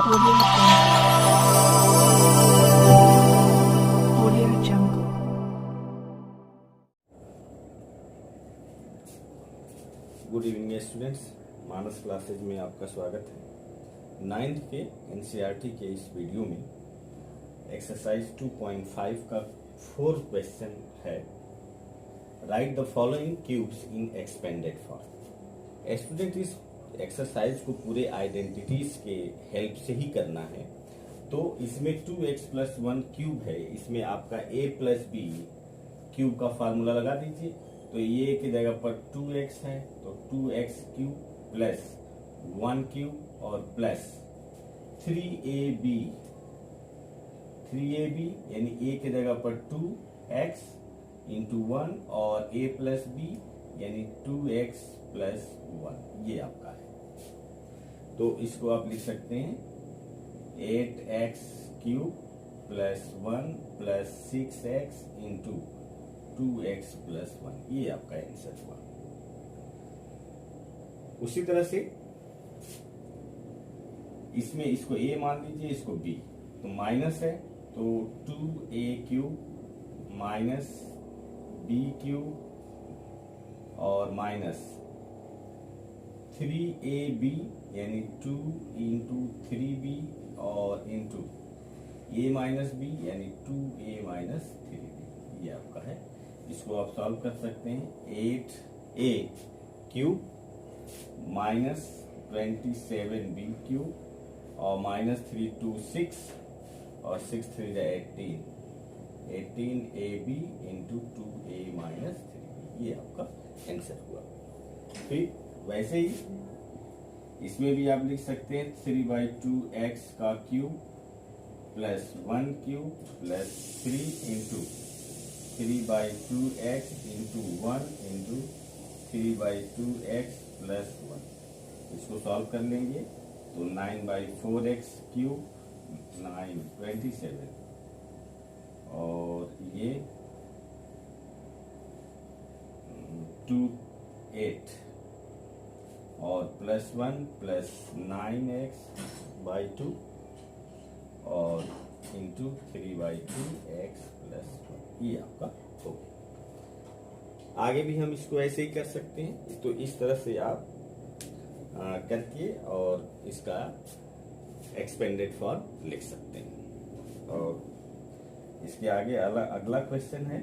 Audio Jungle. Good evening students, Manas classes में आपका स्वागत है। 9th के एनसीईआरटी के इस वीडियो में एक्सरसाइज 2.5 का 4th क्वेश्चन है, right the following cubes in expanded form. Student, इस एक्सरसाइज को पूरे आइडेंटिटीज के हेल्प से ही करना है। तो इसमें 2x + 1 क्यूब है, इसमें आपका a + b क्यूब का फार्मूला लगा दीजिए। तो ये की जगह पर 2x है, तो 2x क्यूब प्लस 1 क्यूब और प्लस 3ab यानी a की जगह पर 2x इंटू 1 और a + b यानी 2x + 1, ये आपका है। तो इसको आप लिख सकते हैं 8x cube plus 1 plus 6x into 2x + 1, ये आपका आंसर हुआ। उसी तरह से इसमें इसको a मान लीजिए, इसको b, तो माइनस है तो 2a cube minus b cube और माइनस 3ab यानी 2 इंटू 3b और इंटू a माइनस b यानी 2a माइनस 3b, ये आपका है। इसको आप सॉल्व कर सकते हैं। 8a cube minus 27b cube और माइनस 3 2 6 और 6 3 18ab into 2a minus 3b, ये आपका आंसर हुआ। फिर वैसे ही इसमें भी आप लिख सकते हैं 3/2x का cube plus 1 cube plus 3 into 3/2x into 1 into 3/2x plus 1। इसको सॉल्व कर लेंगे तो 9/4x क्यूब 9 27 और ये 2 8 और प्लस 1 प्लस 9x/2 और इंटू 3/2x प्लस 1, ये आपका हो गया। आगे भी हम इसको ऐसे ही कर सकते हैं। तो इस तरह से आप करके और इसका एक्सपेंडेड फॉर्म लिख सकते हैं। और इसके आगे अगला क्वेश्चन है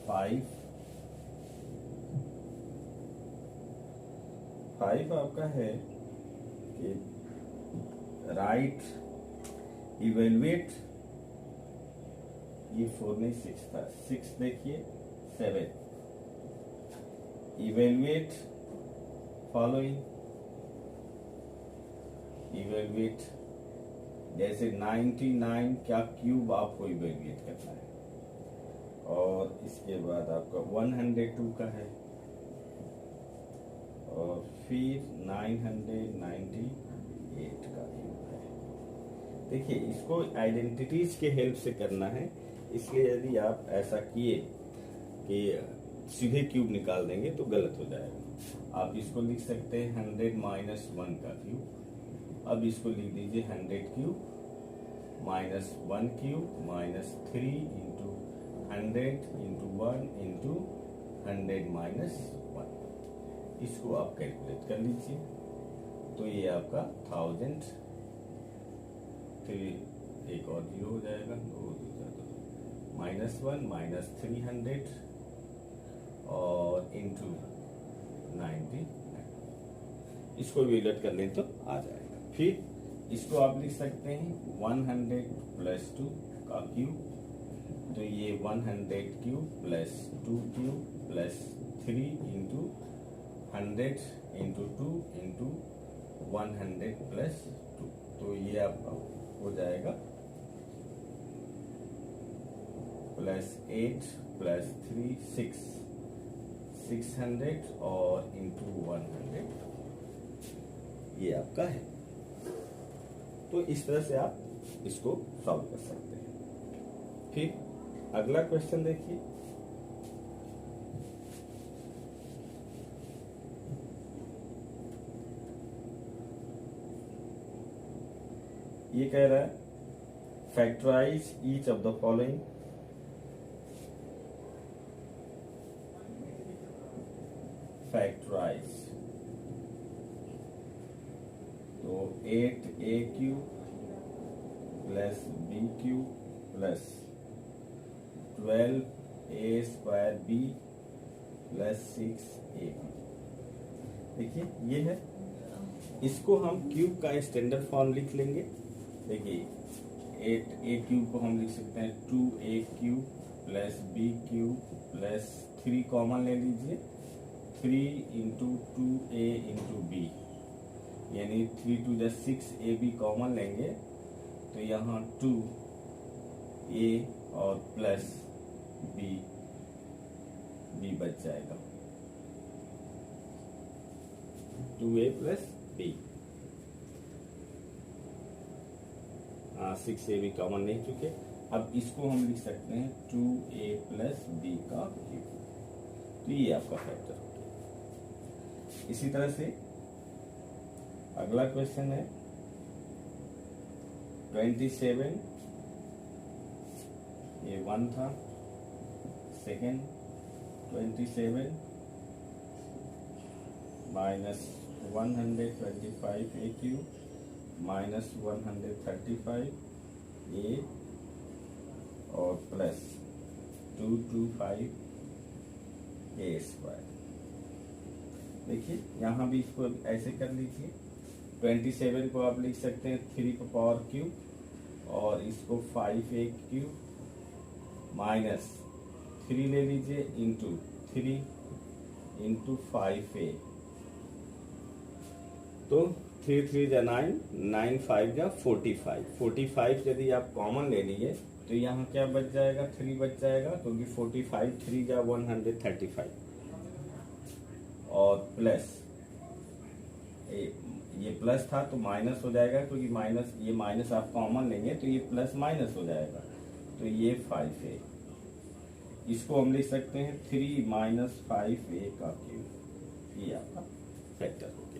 5 आपका है कि राइट इवेल्युएट, ये 4 नहीं 6 था, 6 देखिए 7, इवेल्युएट फॉलोइंग, इवेल्युएट जैसे 99 क्या क्यूब आपको इवेल्युएट करना है। और इसके बाद आपका 102 का है और फिर 998 का क्यूब है। देखिए, इसको आइडेंटिटीज के हेल्प से करना है, इसलिए यदि आप ऐसा किए कि सीधे क्यूब निकाल देंगे तो गलत हो जाएगा। आप इसको लिख सकते हैं 100 - 1 का क्यूब। अब इसको लिख दीजिए 100 cube minus 1 cube minus 3 into 100 into 1 into 100 minus 1। इसको आप कैलकुलेट कर लीजिए तो ये आपका 1000, फिर एक और 0 हो जाएगा, -1 माइनस 300 और इंटू 99, इसको इवेल्युएट कर लें तो आ जाएगा। फिर इसको आप लिख सकते हैं 100 + 2 का क्यूब, तो ये 100 cube plus 2 cube plus 3 into 100 into 2 into 100 plus 2, तो ये आपका हो जाएगा +8 + 3 600 और इंटू 100, ये आपका है। तो इस तरह से आप इसको सॉल्व कर सकते हैं। फिर अगला क्वेश्चन देखिए ये कह रहा है factorise each of the following, factorise, तो 8AQ plus BQ plus 12A² plus 6AB। देखिए ये है, इसको हम क्यूब का स्टैंडर्ड फॉर्म लिख लेंगे। देखिए 8AQ को हम लिख सकते हैं 2AQ plus BQ plus 3 common ले लीजिए, 3 इंटू 2A इंटू B, यानी 3 2 जा 6AB कॉमन लेंगे तो यहाँ 2A और प्लस B बच जाएगा, 2A plus B। 6AB common नहीं चुके। अब इसको हम लिख सकते हैं 2A प्लस B का क्यूब, तो ये आपका फैक्टर हो गया। इसी तरह से अगला क्वेश्चन है 27, ये 1 था, second 27 minus 125AQ minus 135A और प्लस 225A²। देखिए यहाँ भी इसको ऐसे कर लीजिए, 27 को आप लिख सकते हैं 3 का पावर क्यूब और इसको 5AQ माइनस 3 ले लीजिए इंटू 3 इंटू 5A, तो 3 3 जा 9, 9 5 जा 45। 45 यदि आप कॉमन ले लिए तो यहाँ क्या बच जाएगा, 3 बच जाएगा, क्योंकि 45 3 जा 135 और प्लस ये प्लस था तो माइनस हो जाएगा, क्योंकि माइनस ये माइनस आप कॉमन लेंगे तो ये प्लस माइनस हो जाएगा, तो ये 5A। इसको हम लिख सकते हैं 3 माइनस 5A का क्यूब, ये आपका फैक्टर हो गया।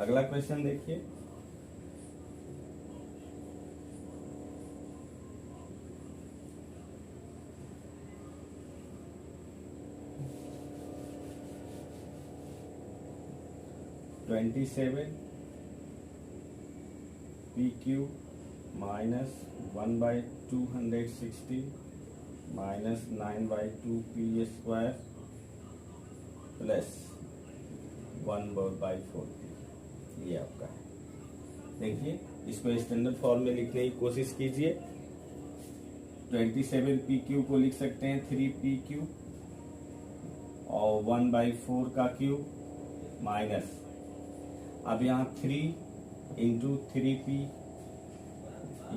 अगला क्वेश्चन देखिए, (27) PQ minus 1/260 minus 9/2P² plus 1/40, ये आपका है। देखिए इसको स्टैंडर्ड फॉर्म में लिखने की कोशिश कीजिए। 27PQ को लिख सकते हैं 3PQ और 1/4 का क्यूब माइनस, अब यहाँ 3 इंटू 3P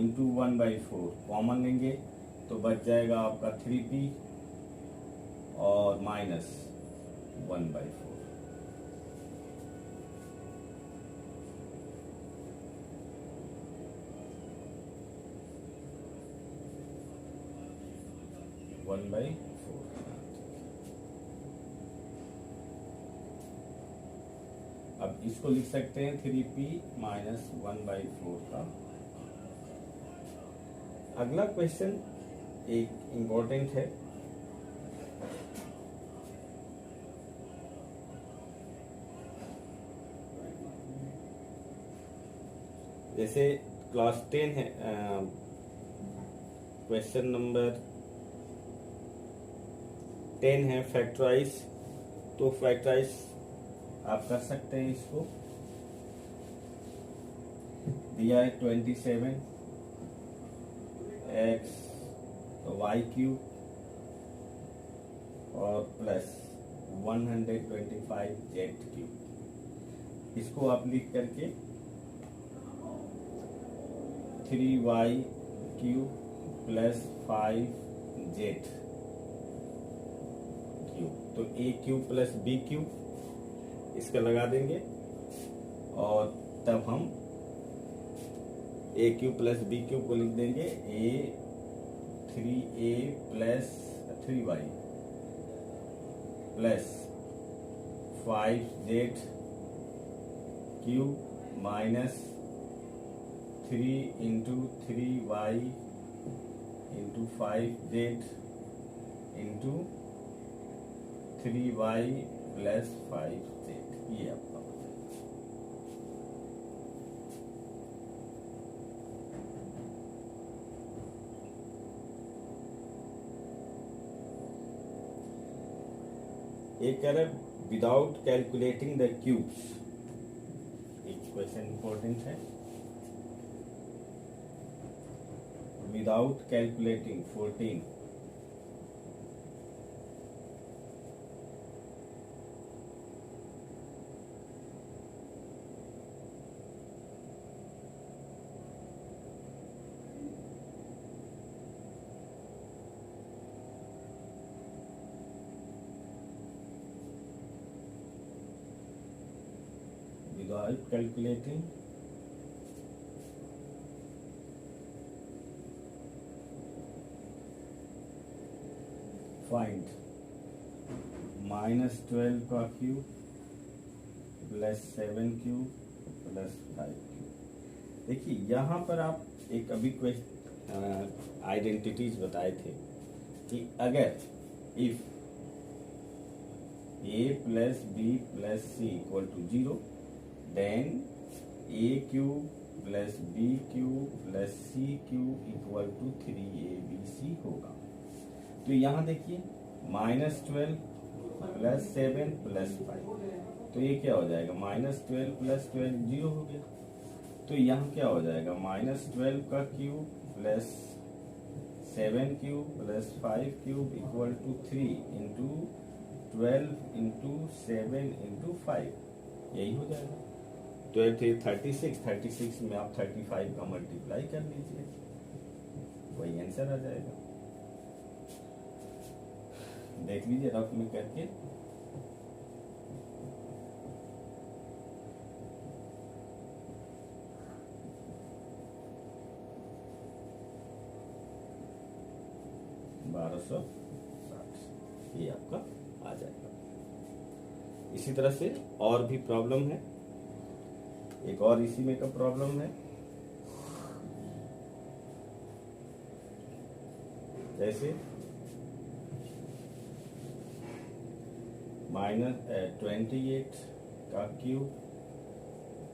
इंटू 1/4 कॉमन लेंगे तो बच जाएगा आपका 3P और माइनस 1/4। अब इसको लिख सकते हैं 3P माइनस 1/4 का। अगला क्वेश्चन एक इम्पोर्टेंट है, जैसे क्लास 10 है, क्वेश्चन नंबर 10 है फैक्टराइज, तो फैक्टराइज आप कर सकते हैं। इसको दिया है 27 x y क्यूब और प्लस 125 z क्यूब। इसको आप लिख करके 3y cube plus 5z cube, तो a cube plus b cube इसका लगा देंगे और तब हम a cube plus b cube को लिख देंगे a 3a plus 3y plus 5z cube minus 3 into 3y into 5z into 3y plus 5z, ये आपका हो जाएगा। एक कह रहा है विदाउट कैलकुलेटिंग द क्यूब्स, एक क्वेश्चन इंपॉर्टेंट है। Without calculating 14 without calculating find minus 12 का cube plus 7 cube plus 5 cube. देखिए यहाँ पर आप एक अभी आइडेंटिटीज बताए थे कि अगर if a plus b plus c equal to 0 then a cube plus b cube plus c cube equal to 3abc होगा। तो यहाँ देखिए माइनस 12 प्लस 7 प्लस 5, तो ये क्या हो जाएगा माइनस 12 प्लस 12 0 हो गया। तो यहाँ क्या हो जाएगा माइनस 12 का cube plus 7 cube plus 5 cube equal to 3 into 12 into 7 into 5, यही हो जाएगा। 12 थे 36 में आप 35 का मल्टीप्लाई कर लीजिए, वही आंसर आ जाएगा। देख लीजिए रफ में करके। ये आपका आ जाएगा। इसी तरह से और भी प्रॉब्लम है, एक और इसी में का प्रॉब्लम है। जैसे माइनस 28 का क्यूब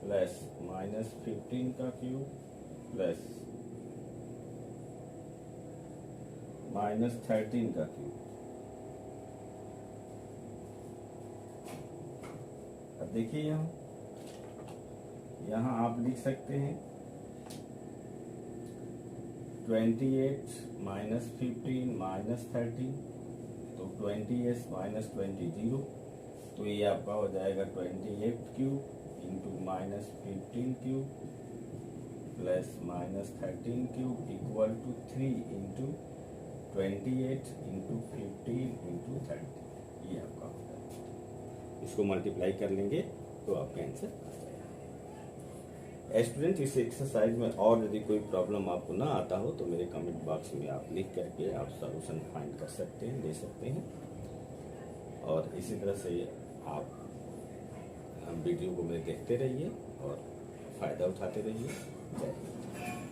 प्लस माइनस 15 का क्यूब प्लस माइनस 13 का क्यूब। अब देखिए यहाँ आप लिख सकते हैं 28 माइनस 15 माइनस 13, तो 20s माइनस 20 0, तो ये आपका हो जाएगा 28 cube into minus 15 cube plus minus 13 cube equal to 3 into 28 into 15 into 30, ये आपका हो जाएगा। इसको मल्टीप्लाई कर लेंगे तो आपका आंसर आ जाएगा। स्टूडेंट, इस एक्सरसाइज में और यदि कोई प्रॉब्लम आपको ना आता हो तो मेरे कमेंट बॉक्स में आप लिख करके आप सॉल्यूशन फाइंड कर सकते हैं, ले सकते हैं। और इसी तरह से आप वीडियो को मेरे देखते रहिए और फायदा उठाते रहिए। जय हिंद।